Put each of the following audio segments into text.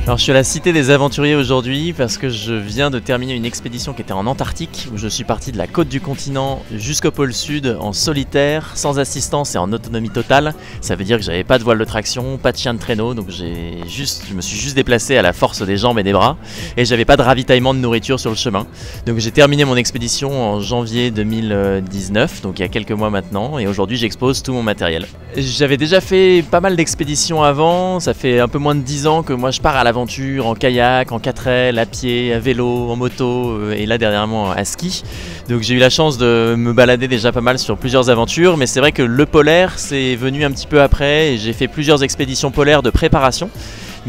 Alors je suis à la Cité des Aventuriers aujourd'hui parce que je viens de terminer une expédition qui était en Antarctique où je suis parti de la côte du continent jusqu'au pôle sud en solitaire, sans assistance et en autonomie totale. Ça veut dire que j'avais pas de voile de traction, pas de chien de traîneau, donc je me suis juste déplacé à la force des jambes et des bras et j'avais pas de ravitaillement de nourriture sur le chemin. Donc j'ai terminé mon expédition en janvier 2019, donc il y a quelques mois maintenant, et aujourd'hui j'expose tout mon matériel. J'avais déjà fait pas mal d'expéditions avant, ça fait un peu moins de 10 ans que moi je pars à l'aventure en kayak, en 4L, à pied, à vélo, en moto et là dernièrement à ski. Donc j'ai eu la chance de me balader déjà pas mal sur plusieurs aventures, mais c'est vrai que le polaire c'est venu un petit peu après et j'ai fait plusieurs expéditions polaires de préparation.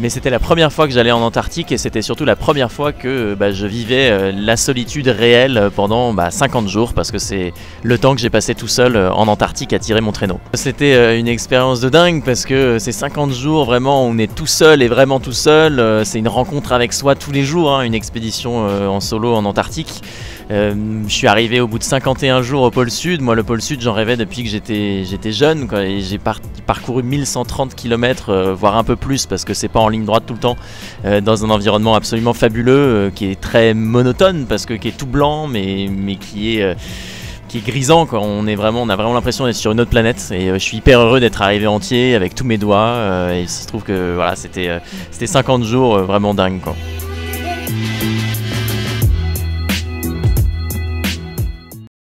Mais c'était la première fois que j'allais en Antarctique et c'était surtout la première fois que je vivais la solitude réelle pendant 50 jours parce que c'est le temps que j'ai passé tout seul en Antarctique à tirer mon traîneau. C'était une expérience de dingue parce que ces 50 jours vraiment on est tout seul et vraiment tout seul, c'est une rencontre avec soi tous les jours, une expédition en solo en Antarctique. Je suis arrivé au bout de 51 jours au pôle sud. Moi le pôle sud j'en rêvais depuis que j'étais jeune quoi, et j'ai parcouru 1130 km voire un peu plus parce que c'est pas en ligne droite tout le temps, dans un environnement absolument fabuleux qui est très monotone parce que qui est tout blanc mais qui est grisant quoi. On a vraiment l'impression d'être sur une autre planète et je suis hyper heureux d'être arrivé entier avec tous mes doigts et il se trouve que voilà, c'était 50 jours vraiment dingue quoi.